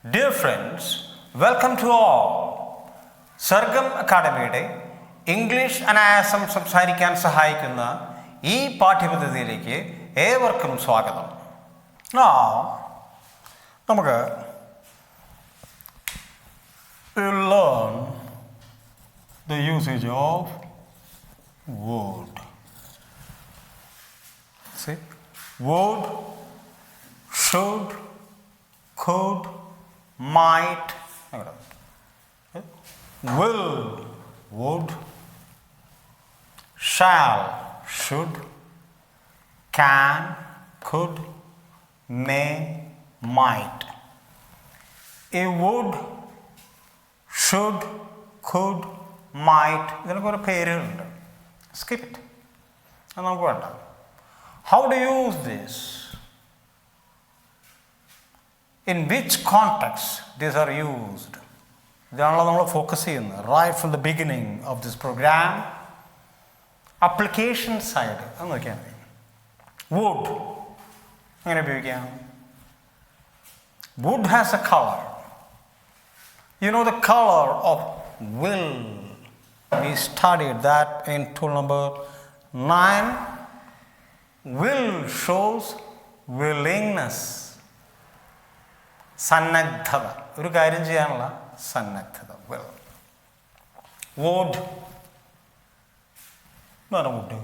Dear friends, welcome to all. Sargam അക്കാഡമിയുടെ English അനായാസം സംസാരിക്കാൻ സഹായിക്കുന്ന ഈ പാഠ്യപദ്ധതിയിലേക്ക് ഏവർക്കും സ്വാഗതം. നമുക്ക് learn the usage of would. See, would, should, could, might, will, would, shall, should, can, could, may, might. A would, should, could, might, ഇതിനൊക്കെ ഒരു പേരുകളുണ്ട്. Skip it. അത് നമുക്ക് വേണ്ട. How do you use this? In which context these are used? ഇതാണല്ലോ നമ്മൾ focus ചെയ്യുന്നത്. Right from the beginning of this program. Application side അത് നോക്കിയാൽ മതി. Would എങ്ങനെ ഉപയോഗിക്കാം? Wood has a color. You know the color of will. We studied that in tool number 9. Will shows willingness. സന്നദ്ധത, ഒരു കാര്യം ചെയ്യാനുള്ള സന്നദ്ധത. will. would എന്താണ് വുഡ്?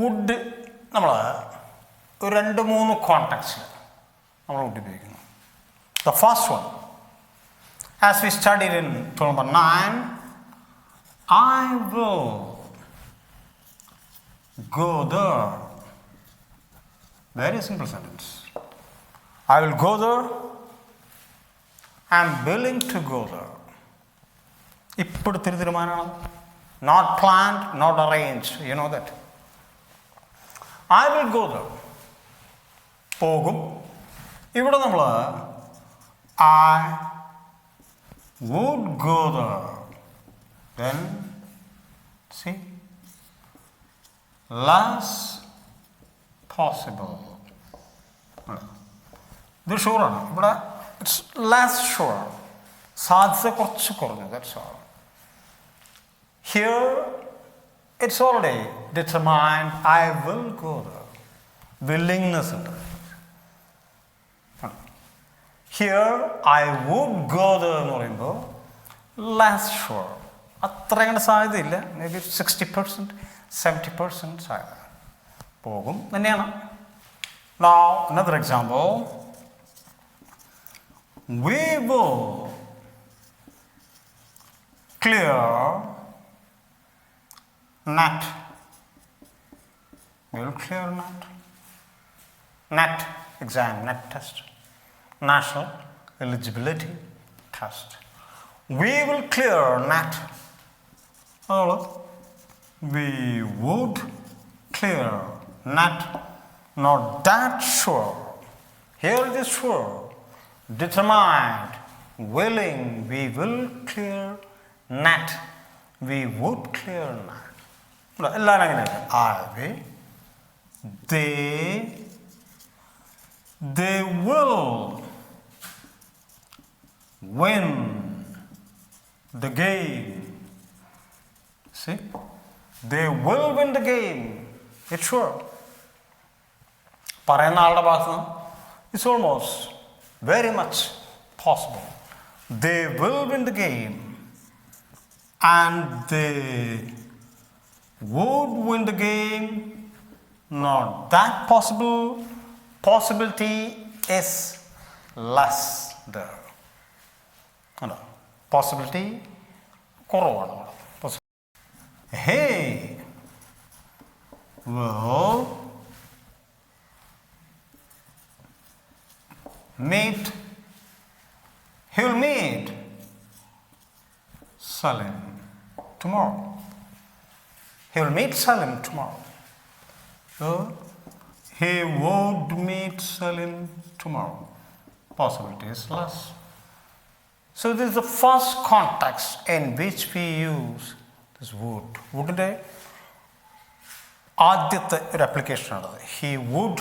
വുഡ് നമ്മൾ ഒരു 2-3 കോണ്ടെക്സ്റ്റിൽ നമ്മൾ വുഡ് ഉപയോഗിക്കുന്നു. The first one, as we studied in tool number 9, I will go there. Very simple sentence. I will go there. I am willing to go there. ഇപ്പോഴത്തെ തീരുമാനമാണ്. Not planned, not arranged. You know that. I will go there. പോകും. ഇവിടെ നമ്മൾ I would go there. Then see, less possible. ഇത് ഷുവറാണ്. ഇവിടെ it's less sure, സാധ്യത കുറച്ച് കുറഞ്ഞു. That's all. Here it's already determined. I will go there. Willingness ഉണ്ട്. Here I would go there എന്ന് പറയുമ്പോൾ ലെസ് ഷുവർ, അത്ര അങ്ങനെ സാധ്യതയില്ല. മേ ബി 60%, 70% സാധ്യത. പോകും തന്നെയാണ്. Now another example. We will clear NET. We will clear NET. NET exam, NET test. National Eligibility Test. We will clear NET. We would clear NET. Not that sure. Here it is sure. Determined, willing, we will clear NET. We would clear NET. എല്ലാവരും അങ്ങനെയല്ല. they will win the game. See? They will win the game. It's sure. പറയുന്ന ആളുടെ ഭാഗത്ത് നിന്ന് it's almost very much possible. They will win the game and they would win the game. Not that possible. Possibility is less there. Possibility കുറവാണ്. He will meet Salim tomorrow. He will meet Salim tomorrow. So he would meet Salim tomorrow. Possibility is less. So this is the first context in which we use this would. Wouldn't I? ആദ്യത്തെ ഒരു ആപ്ലിക്കേഷനാണത്. He would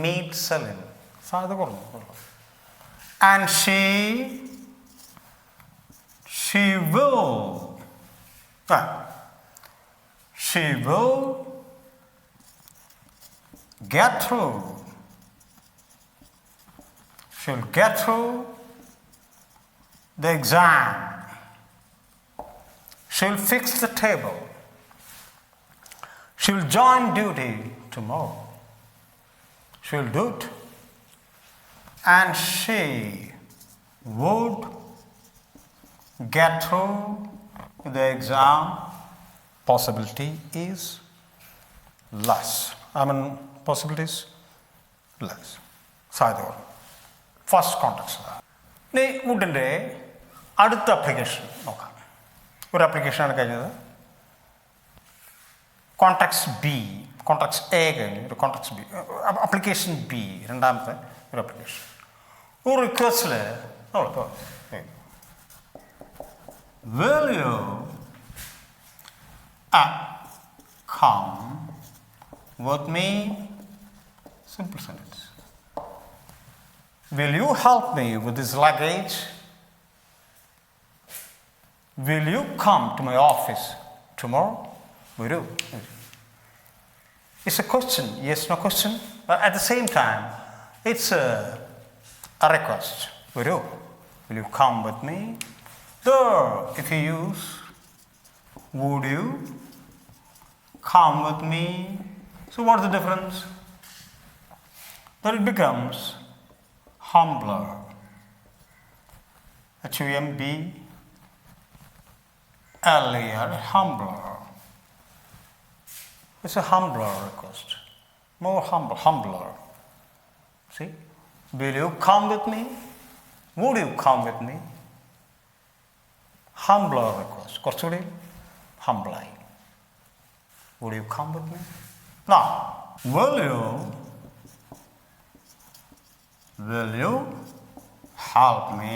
meet Salim. സാധ്യത കുറഞ്ഞു. And she will, she will get through. She'll get through the exam. She'll fix the table. She'll join duty tomorrow. She'll do it. And she would get through the exam. Possibility is less. Possibility is less. സാധ്യത first contact. ഇനി വുഡിൻ്റെ അടുത്ത application നോക്കാം. ഒരു ആപ്ലിക്കേഷനാണ് കഴിഞ്ഞത്. Contacts B, contacts A കഴിഞ്ഞു, ഒരു contacts B, application B രണ്ടാമത്തെ ഒരു ആപ്ലിക്കേഷൻ. ഒരു റിക്വസ്റ്റിൽ നമ്മളിപ്പോൾ will you come with me? Simple sentence. Will you help me with this luggage? Will you come to my office tomorrow? Will you? It's a question, yes, no question. But at the same time, it's a request. Will you come with me? There, if you use would you come with me? So what's the difference? Then it becomes humbler. H-U-M-B-L-E-R, humbler. It's a humbler request. More humbler. See? Will you come with me? Would you come with me? Humbler request. കുറച്ചുകൂടി humbly. Would you come with me? Now, will you help me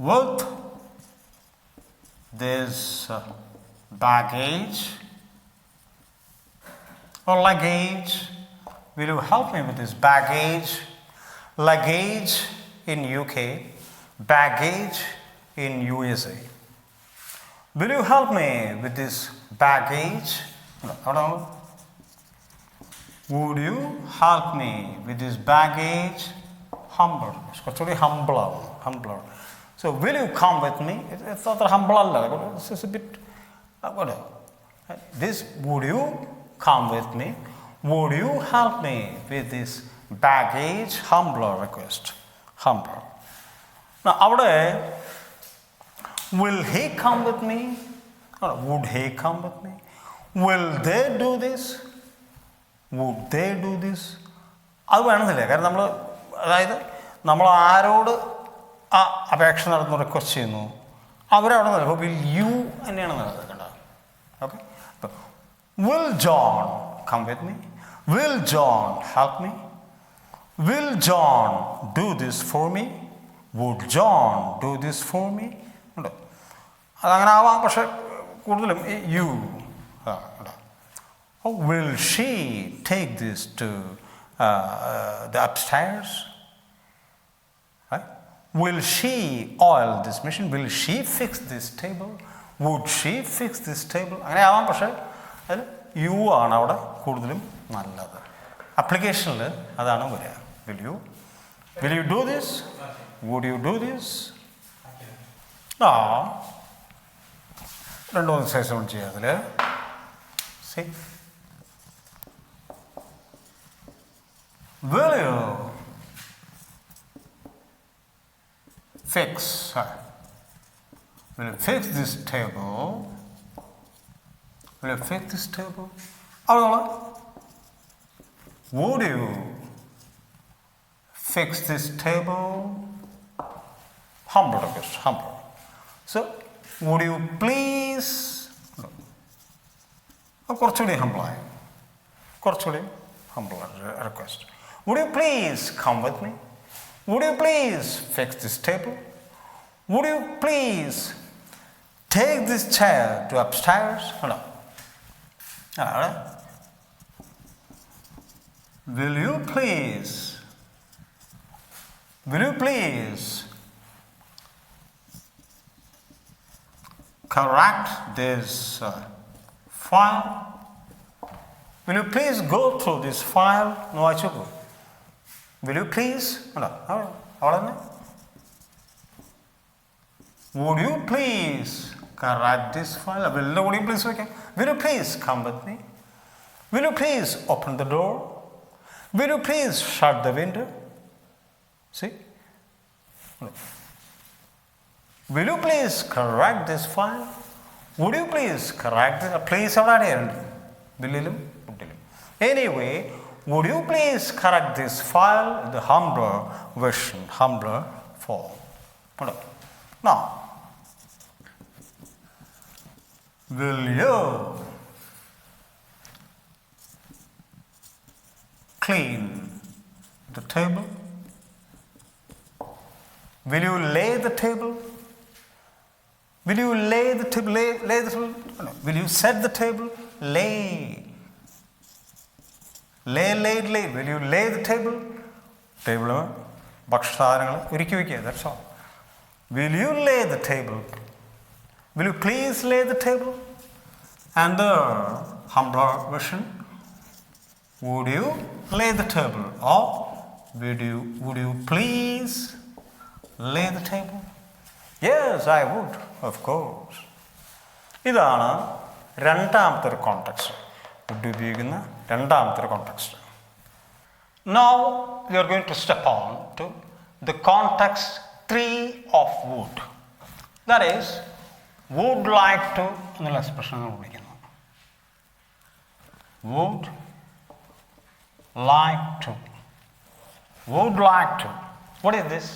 with this baggage or luggage? Will you help me with this baggage? Luggage in UK, baggage in USA. Will you help me with this baggage? No. Would you help me with this baggage? Humbler. Humbler. So, will you come with me? It's not humble. It's a bit, whatever. This, would you come with me? Would you help me with this baggage? Humbler request. Humbler. Now, അവിടെ will he come with me? Or would he come with me? Will they do this? Would they do this? അത് വേണമെന്നില്ല. കാരണം നമ്മൾ ആരോട് ആ അപേക്ഷ നടന്നു request ചെയ്യുന്നു അവരവിടെ നിന്ന് അപ്പോൾ വിൽ യു തന്നെയാണ് നടക്കുന്നത്. ഓക്കെ, അപ്പോൾ will John come with me? Will John help me? Will John do this for me? Would John do this for me? ഉണ്ടോ? അതങ്ങനെ ആവാം, പക്ഷെ കൂടുതലും you. Will she take this to the upstairs? Right? Will she oil this machine? Will she fix this table? Would she fix this table? അങ്ങനെ ആവാം, പക്ഷേ അതിൽ U ആണ് അവിടെ കൂടുതലും നല്ലത്. അപ്ലിക്കേഷനിൽ അതാണ് വരിക. Will you do this? Would you do this? ആ രണ്ടു മൂന്ന് ശേഷം ചെയ്യാം അതിൽ. See? Will you fix this table? Will you fix this table? Would you fix this table? Humble request, humble. So, would you please? കുറച്ചുകൂടി ഹംബിളായി, കുറച്ചുകൂടി humble request. Would you please come with me? Would you please fix this table? Would you please take this chair to upstairs? No. Will you please will you please correct this file? Will you please go through this file? No, I should go. Will you please? Would you please correct this file? Would you please? Okay. Will you please come with me? Will you please open the door? Will you please shut the window? See? Will you please correct this file? Would you please correct this? Please anyway, would you please correct this file in the humbler version, humbler form? Now, will you clean the table? Will you lay the table? Will you lay the table? Lay the table? No. Will you set the table? Lay. Lay. Will you lay the table? Table. That's all. Will you lay the table? Will you please lay the table? And the humbler version, would you lay the table? Or would you please lay the table? Yes, I would, of course. ഇതാണ് രണ്ടാമത്തെ ഒരു context. Would ഉപയോഗിക്കുന്ന രണ്ടാമത്തെ ഒരു context. Now we are going to step on to the context 3 of would. That is, would like to എന്നുള്ള എക്സ്പ്രഷനുകൾ വിളിക്കുന്നു. Would like to. Would like to. What is this?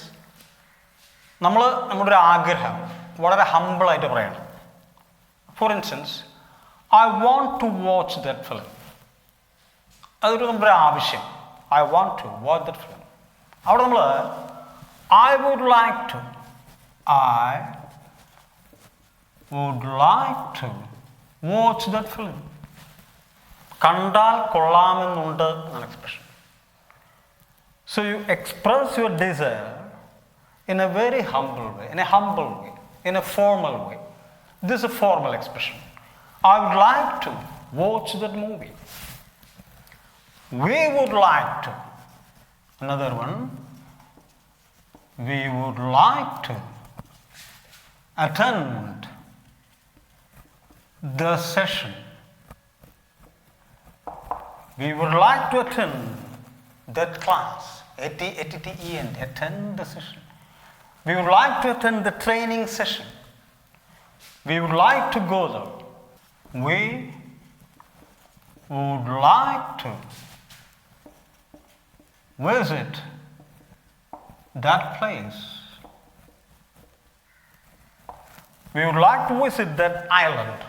നമ്മൾ നമ്മുടെ ഒരു ആഗ്രഹം വളരെ ഹമ്പിളായിട്ട് പറയണം. For instance, I want to watch that film. അതൊരു നമ്മുടെ ആവശ്യം. I want to watch that film. അവിടെ നമ്മൾ I would like to, I would like to watch that film. കണ്ടാൽ കൊള്ളാമെന്നുണ്ട് എന്നാണ് expression. So you express your desire in a very humble way, in a formal way. This is a formal expression. I would like to watch that movie. We would like to. Another one. We would like to attend the session. We would like to attend that class. A-T-T-E-N, attend the session. We would like to attend the training session. We would like to go there. We would like to visit that place. We would like to visit that island.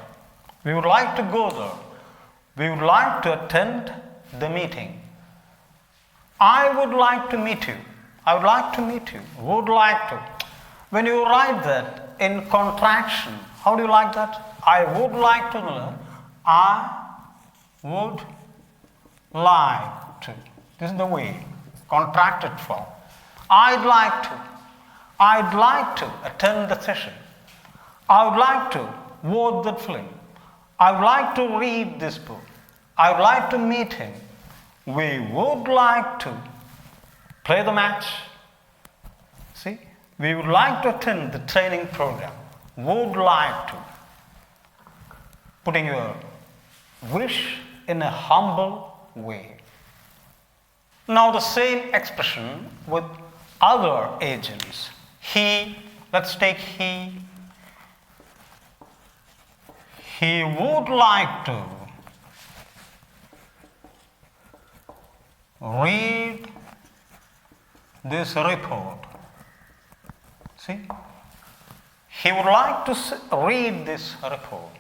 We would like to go there. We would like to attend the meeting. I would like to meet you. I would like to meet you. Would like to. When you write that in contraction, how do you like that? I would like to learn. I would like to. This is the way. Contracted form. I'd like to. I'd like to attend the session. I would like to watch that film. I would like to read this book. I would like to meet him. We would like to play the match. See? We would like to attend the training program. Would like to. Putting your wish in a humble way. Now the same expression with other agents. He, let's take he. He would like to read this report. See? He would like to read this report.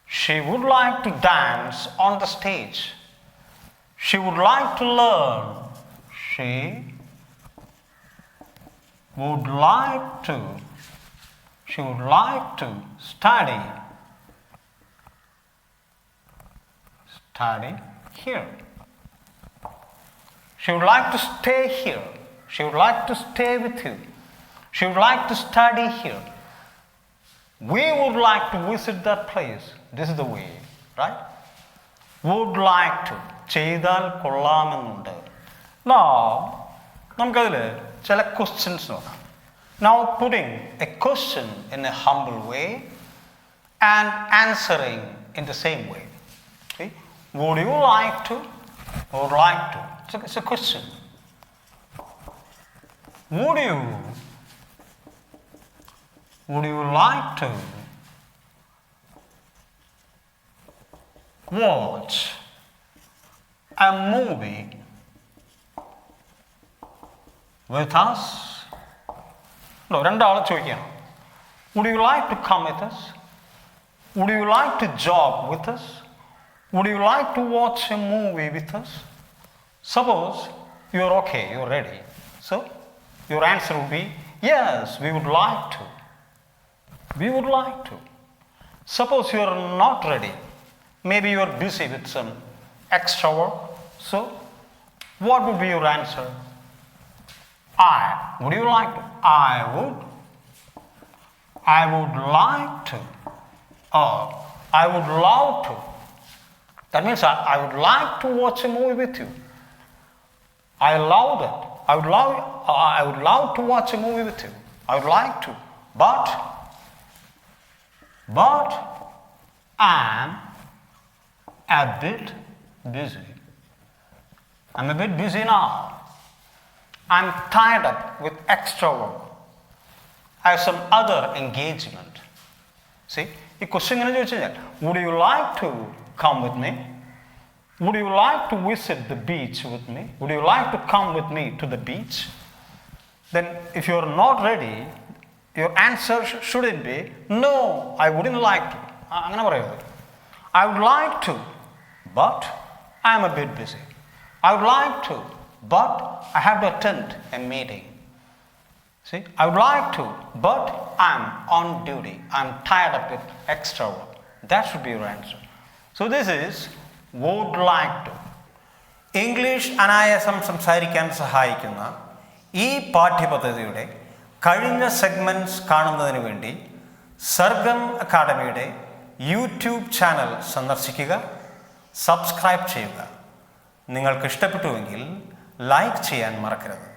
She would like to dance on the stage. She would like to learn. She would like to. She would like to study. Study here. She would like to stay here. She would like to stay with you. She would like to study here. We would like to visit that place. This is the way, right? Would like to. ചെയ്താൽ കൊള്ളാമെന്നുണ്ട്. Now, നമുക്കതിൽ ചില questions നോക്കാം. Now putting a question in a humble way and answering in the same way. Okay? Would you like to? Would like to. It's a question. Would you like to watch a movie with us? No, രണ്ടാളെ ചോദിക്കണം. Would you like to come with us? Would you like to jog with us? Would you like to watch a movie with us? Suppose you're okay, you're ready. So, your answer would be, yes, we would like to. We would like to. Suppose you are not ready. Maybe you are busy with some extra work. So, what would be your answer? Would you like to? I would like to. Or, I would love to. That means I would like to watch a movie with you. I love that. I would love to watch a movie with you. I would like to. But I'm a bit busy. I'm a bit busy now. I'm tied up with extra work. I have some other engagement. See, the question is, would you like to come with me? Would you like to visit the beach with me? Would you like to come with me to the beach? Then if you are not ready, your answer shouldn't be, no, I wouldn't like to. I would like to, but I am a bit busy. I would like to, but I have to attend a meeting. See, I would like to, but I'm on duty. I'm tied up with extra work. That should be your answer. So this is would like to. English അനായാസം സംസാരിക്കാൻ സഹായിക്കുന്ന ഈ പാഠ്യപദ്ധതിയുടെ കഴിഞ്ഞ segments കാണുന്നതിന് വേണ്ടി സർഗം അക്കാഡമിയുടെ YouTube channel സന്ദർശിക്കുക, subscribe ചെയ്യുക. നിങ്ങൾക്ക് ഇഷ്ടപ്പെട്ടുവെങ്കിൽ ലൈക്ക് ചെയ്യാൻ മറക്കരുത്.